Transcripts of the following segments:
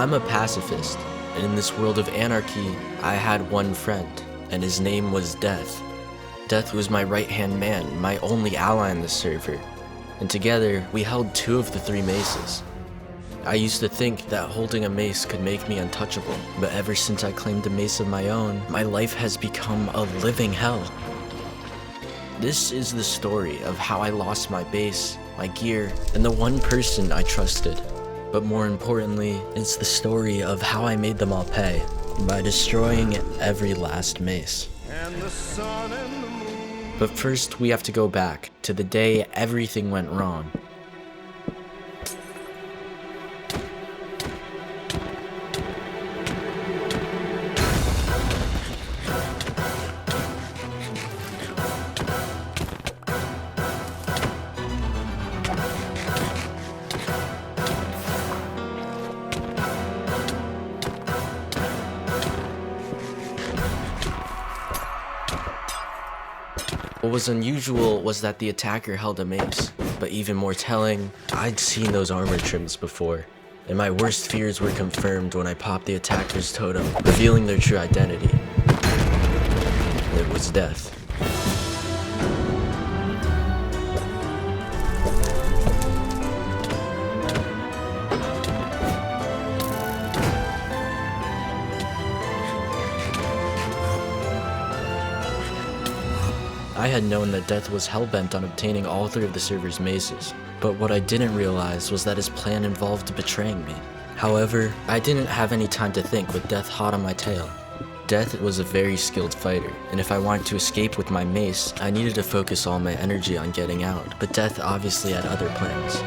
I'm a pacifist, and in this world of anarchy, I had one friend, and his name was Death. Death was my right-hand man, my only ally in the server, and together, we held 2 of the 3 maces. I used to think that holding a mace could make me untouchable, but ever since I claimed a mace of my own, my life has become a living hell. This is the story of how I lost my base, my gear, and the one person I trusted. But more importantly, it's the story of how I made them all pay, by destroying every last mace. But first, we have to go back to the day everything went wrong. What was unusual was that the attacker held a mace, but even more telling, I'd seen those armor trims before, and my worst fears were confirmed when I popped the attacker's totem, revealing their true identity. It was Death. I had known that Death was hellbent on obtaining all 3 of the server's maces, but what I didn't realize was that his plan involved betraying me. However, I didn't have any time to think with Death hot on my tail. Death was a very skilled fighter, and if I wanted to escape with my mace, I needed to focus all my energy on getting out, but Death obviously had other plans.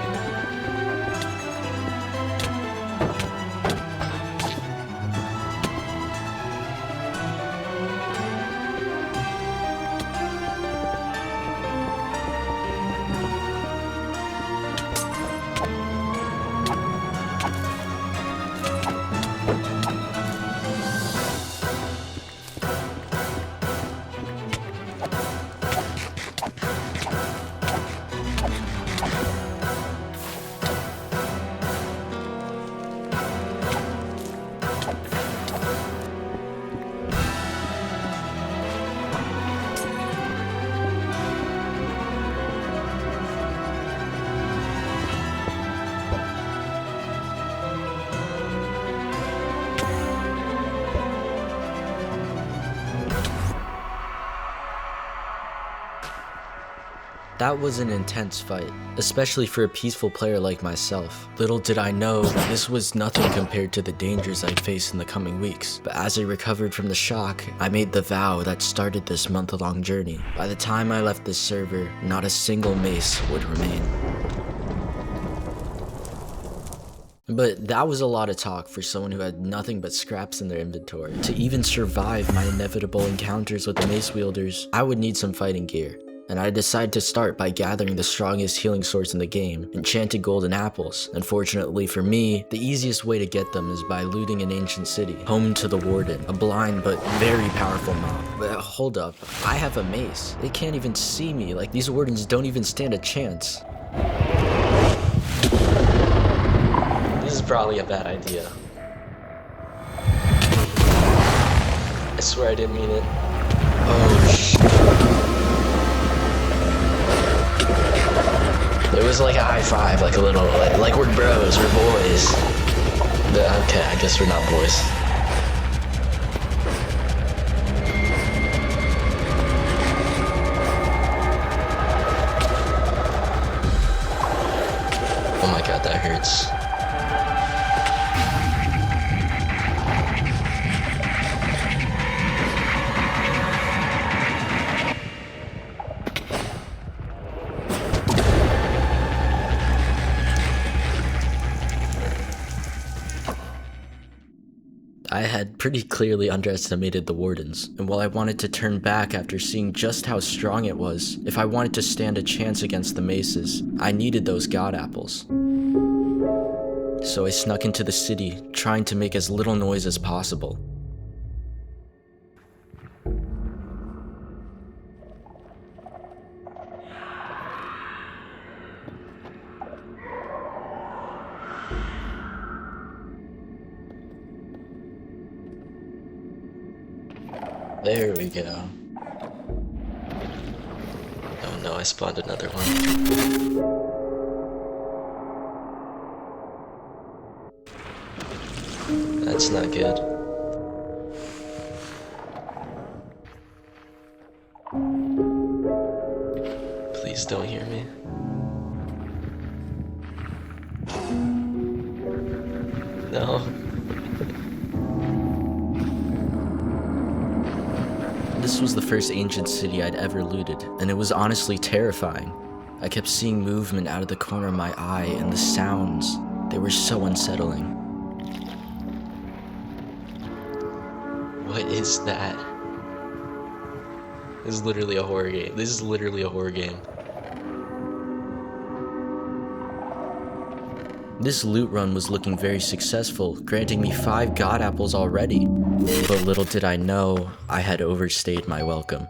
That was an intense fight, especially for a peaceful player like myself. Little did I know, this was nothing compared to the dangers I'd face in the coming weeks. But as I recovered from the shock, I made the vow that started this month-long journey. By the time I left this server, not a single mace would remain. But that was a lot of talk for someone who had nothing but scraps in their inventory. To even survive my inevitable encounters with the mace wielders, I would need some fighting gear. And I decided to start by gathering the strongest healing source in the game, enchanted golden apples. Unfortunately for me, the easiest way to get them is by looting an ancient city, home to the Warden, a blind but very powerful mob. But hold up, I have a mace. They can't even see me, like these Wardens don't even stand a chance. This is probably a bad idea. I swear I didn't mean it. Oh shit. It was like a high five, like a little, like we're bros, we're boys. But okay, I guess we're not boys. Oh my god, that hurts. I had pretty clearly underestimated the Wardens, and while I wanted to turn back after seeing just how strong it was, if I wanted to stand a chance against the maces, I needed those god apples. So I snuck into the city, trying to make as little noise as possible. There we go. Oh no, I spawned another one. That's not good. Please don't hear me. No. This was the first ancient city I'd ever looted, and it was honestly terrifying. I kept seeing movement out of the corner of my eye, and the sounds, they were so unsettling. What is that? This is literally a horror game. This is literally a horror game. This loot run was looking very successful, granting me 5 god apples already. But little did I know, I had overstayed my welcome.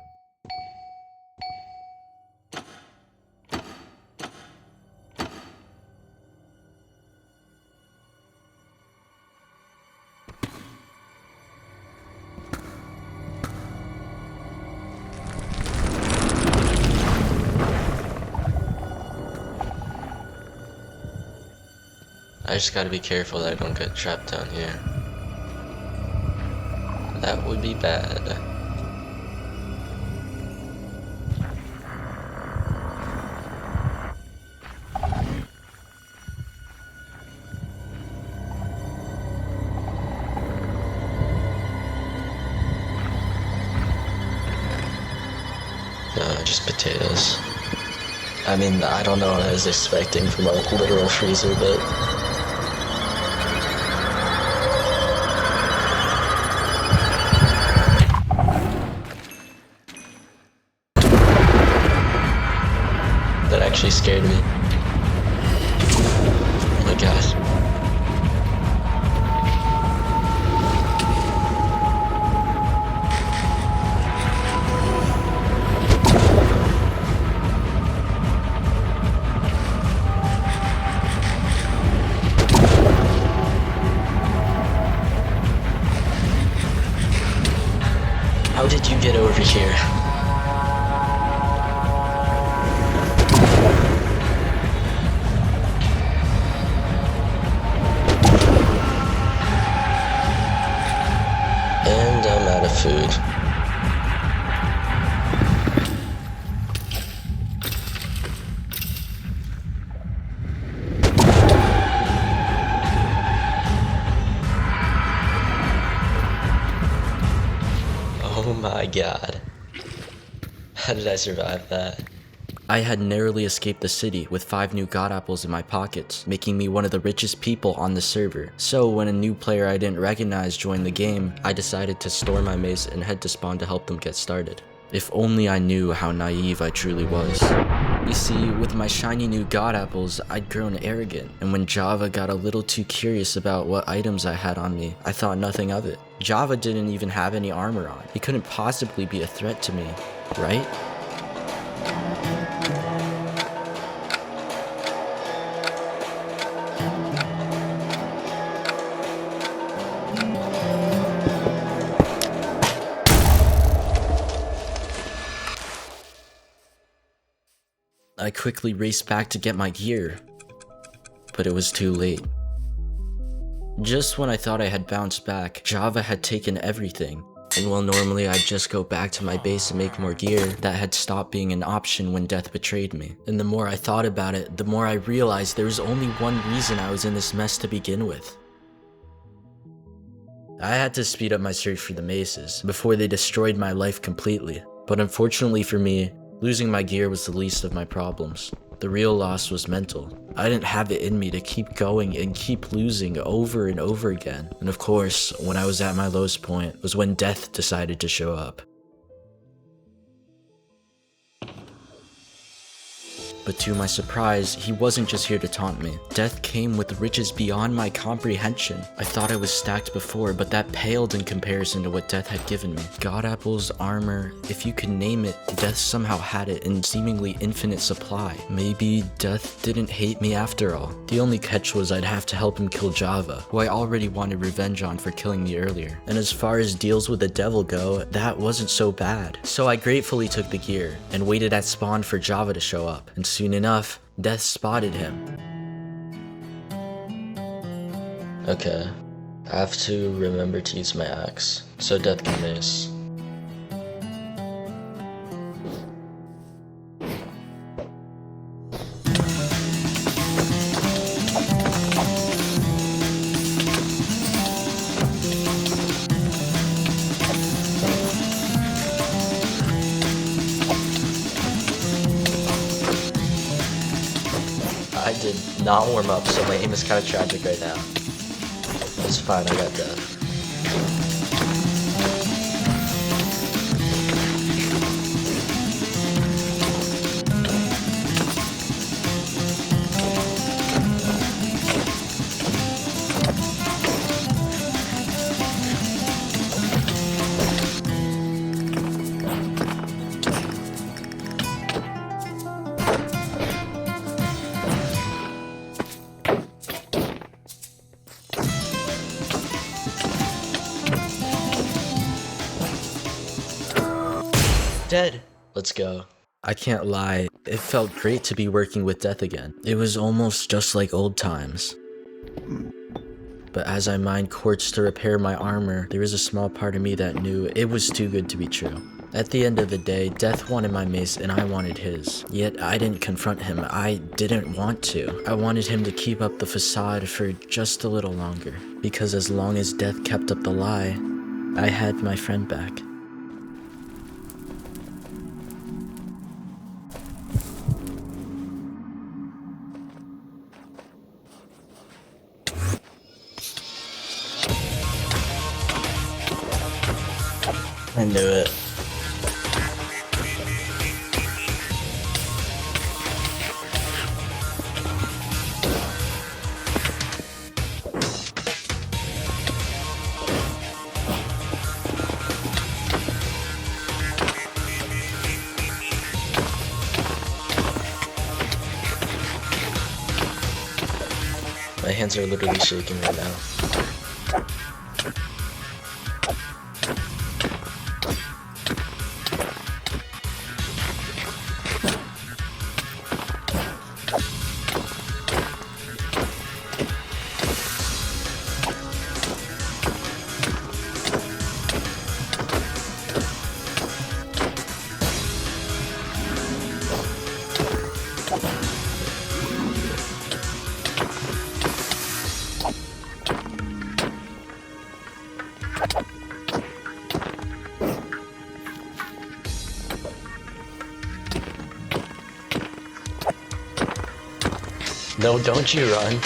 I just gotta be careful that I don't get trapped down here. That would be bad. No, just potatoes. I mean, I don't know what I was expecting from a literal freezer, but... that actually scared me. Oh my god. How did you get over here? And I'm out of food. Oh my god. How did I survive that? I had narrowly escaped the city with 5 new god apples in my pockets, making me one of the richest people on the server. So when a new player I didn't recognize joined the game, I decided to store my mace and head to spawn to help them get started. If only I knew how naive I truly was. You see, with my shiny new god apples, I'd grown arrogant, and when Java got a little too curious about what items I had on me, I thought nothing of it. Java didn't even have any armor on. He couldn't possibly be a threat to me, right? I quickly raced back to get my gear, but it was too late. Just when I thought I had bounced back, Java had taken everything, and while normally I'd just go back to my base and make more gear, that had stopped being an option when death betrayed me. And the more I thought about it, the more I realized there was only one reason I was in this mess to begin with. I had to speed up my search for the Maces before they destroyed my life completely, but unfortunately for me, losing my gear was the least of my problems. The real loss was mental. I didn't have it in me to keep going and keep losing over and over again. And of course, when I was at my lowest point was when death decided to show up. But to my surprise, he wasn't just here to taunt me. Death came with riches beyond my comprehension. I thought I was stacked before, but that paled in comparison to what Death had given me. God apples, armor, if you could name it, Death somehow had it in seemingly infinite supply. Maybe Death didn't hate me after all. The only catch was I'd have to help him kill Java, who I already wanted revenge on for killing me earlier. And as far as deals with the devil go, that wasn't so bad. So I gratefully took the gear and waited at spawn for Java to show up. And soon enough, Death spotted him. Okay, I have to remember to use my axe, so Death can Mace. I did not warm up, so my aim is kind of tragic right now. It's fine, I got Death. Dead. Let's go. I can't lie, it felt great to be working with Death again. It was almost just like old times. But as I mined quartz to repair my armor, there was a small part of me that knew it was too good to be true. At the end of the day, Death wanted my mace and I wanted his. Yet I didn't confront him, I didn't want to. I wanted him to keep up the facade for just a little longer. Because as long as Death kept up the lie, I had my friend back. I knew it. My hands are literally shaking right now. No, don't you run.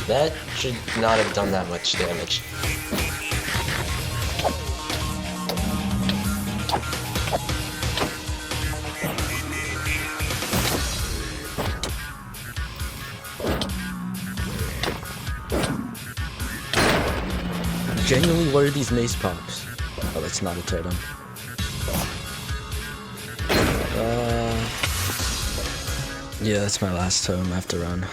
That should not have done that much damage. Genuinely, what are these mace pops? Oh, that's not a totem. Yeah, that's my last totem. I have to run.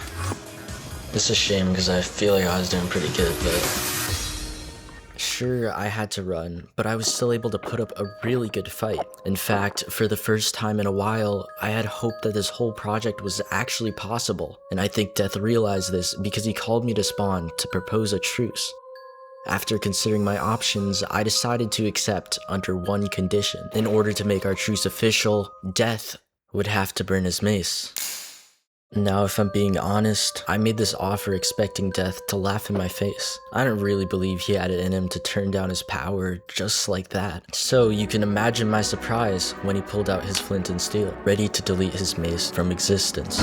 It's a shame because I feel like I was doing pretty good, but... Sure, I had to run, but I was still able to put up a really good fight. In fact, for the first time in a while, I had hoped that this whole project was actually possible. And I think Death realized this because he called me to spawn to propose a truce. After considering my options, I decided to accept under one condition. In order to make our truce official, Death would have to burn his mace. Now, if I'm being honest, I made this offer expecting Death to laugh in my face. I don't really believe he had it in him to turn down his power just like that. So you can imagine my surprise when he pulled out his flint and steel, ready to delete his mace from existence.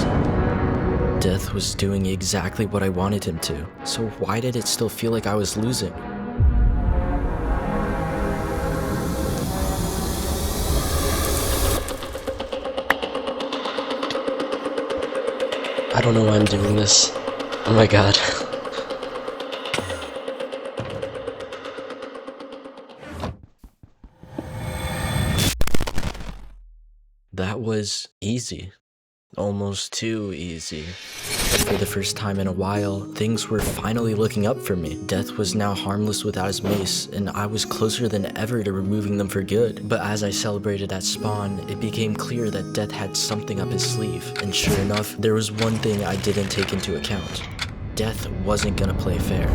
Death was doing exactly what I wanted him to, so why did it still feel like I was losing? I don't know why I'm doing this. Oh my god. That was easy. Almost too easy. For the first time in a while, things were finally looking up for me. Death was now harmless without his mace, and I was closer than ever to removing them for good. But as I celebrated at spawn, it became clear that Death had something up his sleeve. And sure enough, there was one thing I didn't take into account. Death wasn't gonna play fair.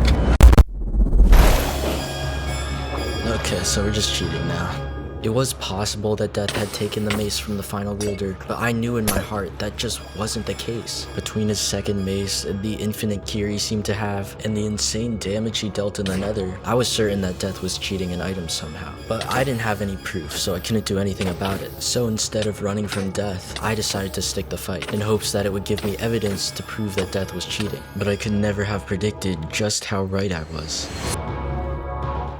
Okay, so we're just cheating now. It was possible that Death had taken the mace from the final wielder, but I knew in my heart that just wasn't the case. Between his second mace and the infinite gear he seemed to have, and the insane damage he dealt in the nether, I was certain that Death was cheating an item somehow. But I didn't have any proof, so I couldn't do anything about it. So instead of running from Death, I decided to stick the fight, in hopes that it would give me evidence to prove that Death was cheating. But I could never have predicted just how right I was.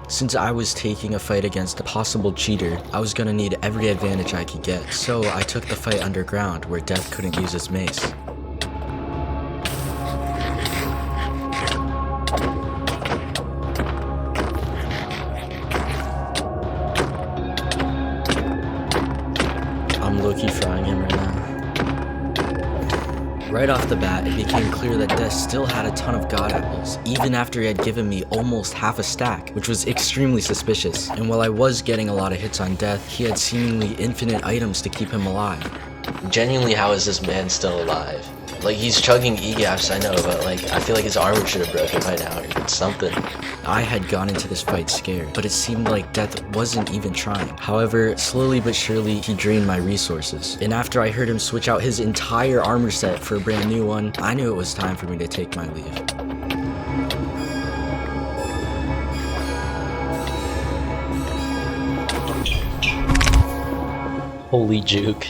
Since I was taking a fight against a possible cheater, I was gonna need every advantage I could get, so I took the fight underground where Death couldn't use his mace. I'm low-key frying him right now. Right off the bat, it became clear that Death still had a ton of god apples, even after he had given me almost half a stack, which was extremely suspicious. And while I was getting a lot of hits on Death, he had seemingly infinite items to keep him alive. Genuinely, how is this man still alive? Like, he's chugging E-gaps, I know, but like, I feel like his armor should have broken by now or something. I had gone into this fight scared, but it seemed like Death wasn't even trying. However, slowly but surely, he drained my resources. And after I heard him switch out his entire armor set for a brand new one, I knew it was time for me to take my leave. Holy juke.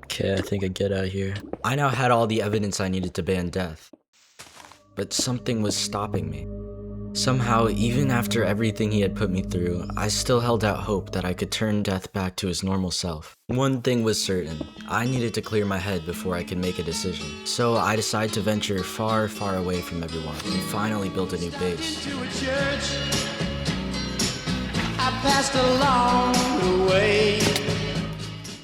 Okay, I think I get out of here. I now had all the evidence I needed to ban Death. But something was stopping me. Somehow, even after everything he had put me through, I still held out hope that I could turn Death back to his normal self. One thing was certain. I needed to clear my head before I could make a decision. So I decided to venture far, far away from everyone and finally build a new base. I passed along the way.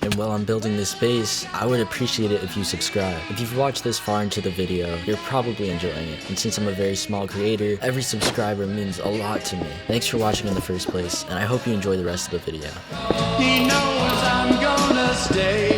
And while I'm building this base, I would appreciate it if you subscribe. If you've watched this far into the video, you're probably enjoying it. And since I'm a very small creator, every subscriber means a lot to me. Thanks for watching in the first place, and I hope you enjoy the rest of the video. He knows I'm gonna stay.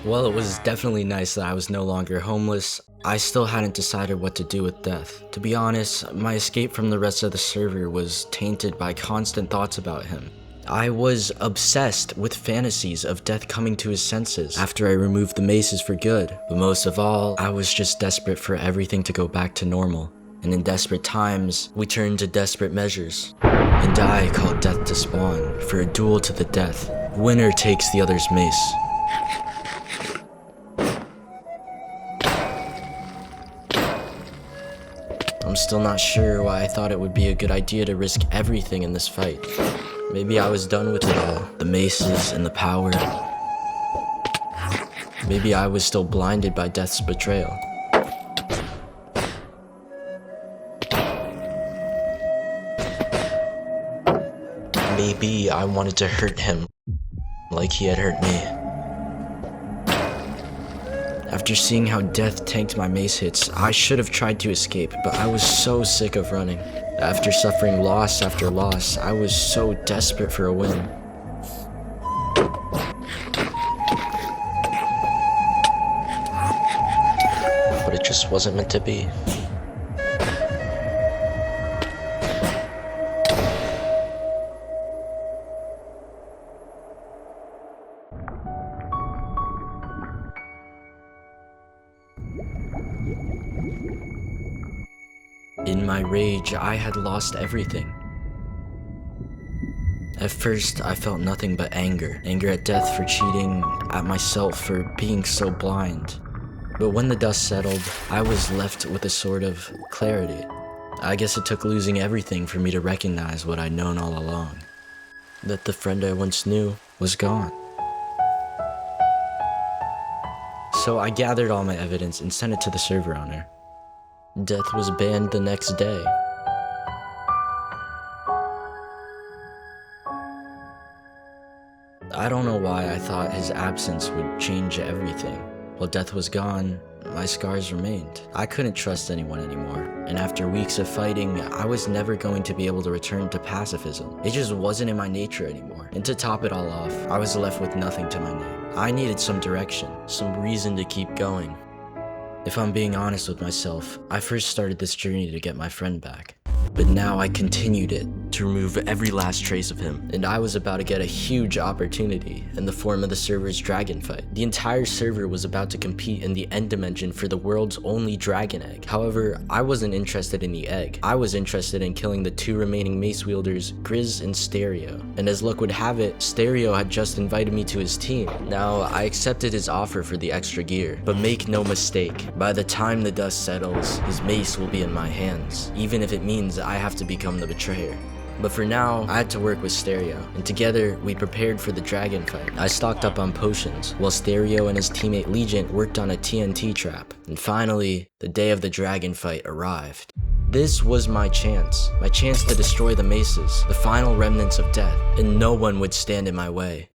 Well, it was definitely nice that I was no longer homeless. I still hadn't decided what to do with Death. To be honest, my escape from the rest of the server was tainted by constant thoughts about him. I was obsessed with fantasies of Death coming to his senses after I removed the maces for good. But most of all, I was just desperate for everything to go back to normal. And in desperate times, we turned to desperate measures. And I called Death to spawn for a duel to the death. Winner takes the other's mace. I'm still not sure why I thought it would be a good idea to risk everything in this fight. Maybe I was done with it all. The maces and the power. Maybe I was still blinded by Death's betrayal. Maybe I wanted to hurt him like he had hurt me. After seeing how Death tanked my mace hits, I should have tried to escape, but I was so sick of running. After suffering loss after loss, I was so desperate for a win. just wasn't meant to be. In my rage, I had lost everything. At first, I felt nothing but anger. Anger at death for cheating, at myself for being so blind. But when the dust settled, I was left with a sort of clarity. I guess it took losing everything for me to recognize what I'd known all along. That the friend I once knew was gone. So I gathered all my evidence and sent it to the server owner. Death was banned the next day. I don't know why I thought his absence would change everything. While Death was gone, my scars remained. I couldn't trust anyone anymore, and after weeks of fighting, I was never going to be able to return to pacifism. It just wasn't in my nature anymore. And to top it all off, I was left with nothing to my name. I needed some direction, some reason to keep going. If I'm being honest with myself, I first started this journey to get my friend back. But now I continued it to remove every last trace of him, and I was about to get a huge opportunity in the form of the server's dragon fight. The entire server was about to compete in the end dimension for the world's only dragon egg. However, I wasn't interested in the egg. I was interested in killing the two remaining mace wielders, Grizz and Stereo. And as luck would have it, Stereo had just invited me to his team. Now, I accepted his offer for the extra gear, but make no mistake, by the time the dust settles, his mace will be in my hands, even if it means I have to become the betrayer. But for now, I had to work with Stereo, and together, we prepared for the dragon fight. I stocked up on potions, while Stereo and his teammate Legion worked on a TNT trap. And finally, the day of the dragon fight arrived. This was my chance to destroy the maces, the final remnants of death, and no one would stand in my way.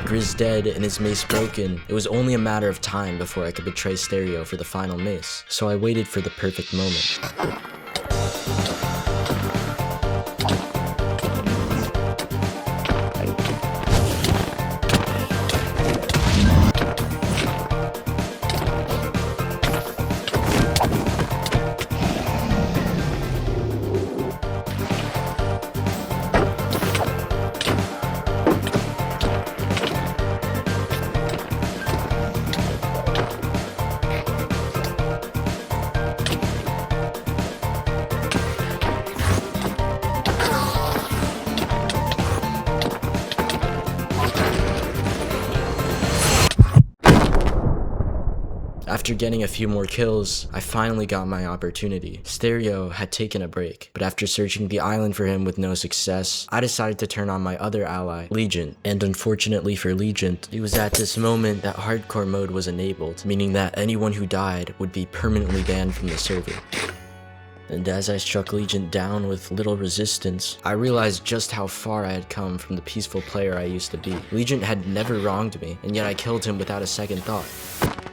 Grizz dead and his mace broken, it was only a matter of time before I could betray Stereo for the final mace, so I waited for the perfect moment. After getting a few more kills, I finally got my opportunity. Stereo had taken a break, but after searching the island for him with no success, I decided to turn on my other ally, Legion. And unfortunately for Legion, it was at this moment that hardcore mode was enabled, meaning that anyone who died would be permanently banned from the server. And as I struck Legion down with little resistance, I realized just how far I had come from the peaceful player I used to be. Legion had never wronged me, and yet I killed him without a second thought,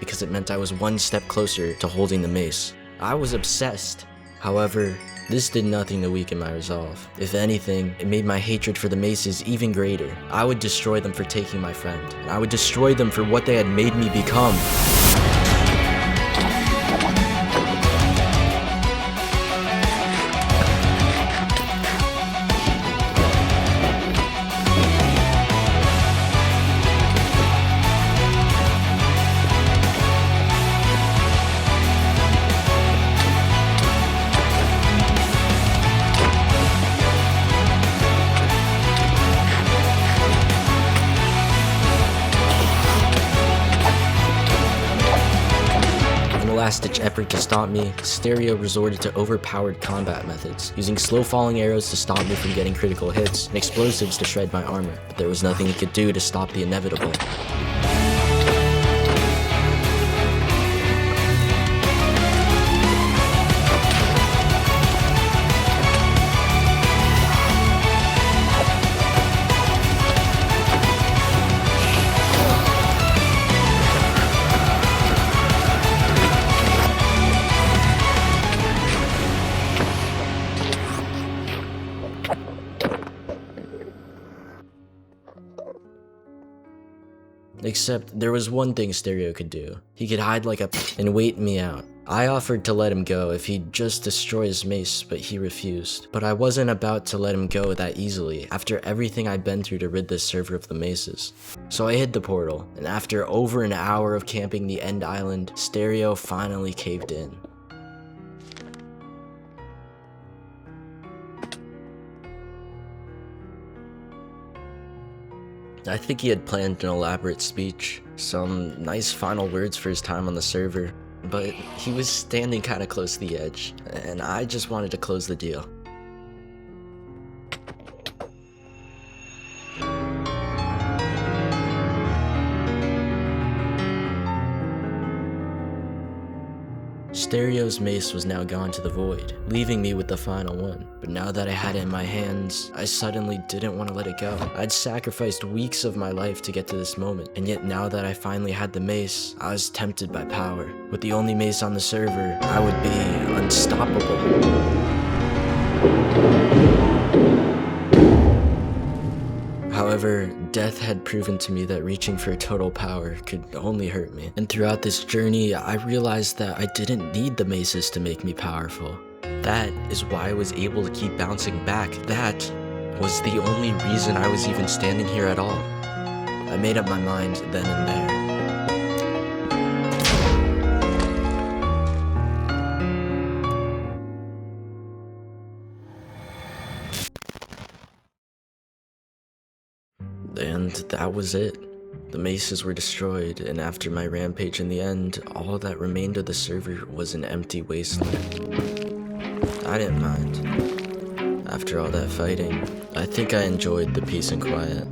because it meant I was one step closer to holding the mace. I was obsessed. However, this did nothing to weaken my resolve. If anything, it made my hatred for the maces even greater. I would destroy them for taking my friend, and I would destroy them for what they had made me become. Last-ditch effort to stop me, Stereo resorted to overpowered combat methods, using slow-falling arrows to stop me from getting critical hits, and explosives to shred my armor, but there was nothing he could do to stop the inevitable. Except there was one thing Stereo could do. He could hide like a and wait me out. I offered to let him go if he'd just destroy his mace, but he refused. But I wasn't about to let him go that easily after everything I'd been through to rid this server of the maces. So I hid the portal, and after over an hour of camping the end island, Stereo finally caved in. I think he had planned an elaborate speech, some nice final words for his time on the server, but he was standing kinda close to the edge, and I just wanted to close the deal. Stereo's mace was now gone to the void, leaving me with the final one. But now that I had it in my hands, I suddenly didn't want to let it go. I'd sacrificed weeks of my life to get to this moment, and yet now that I finally had the mace, I was tempted by power. With the only mace on the server, I would be unstoppable. However, death had proven to me that reaching for total power could only hurt me. And throughout this journey, I realized that I didn't need the maces to make me powerful. That is why I was able to keep bouncing back. That was the only reason I was even standing here at all. I made up my mind then and there. And that was it. The maces were destroyed, and after my rampage in the end, all that remained of the server was an empty wasteland. I didn't mind. After all that fighting, I think I enjoyed the peace and quiet.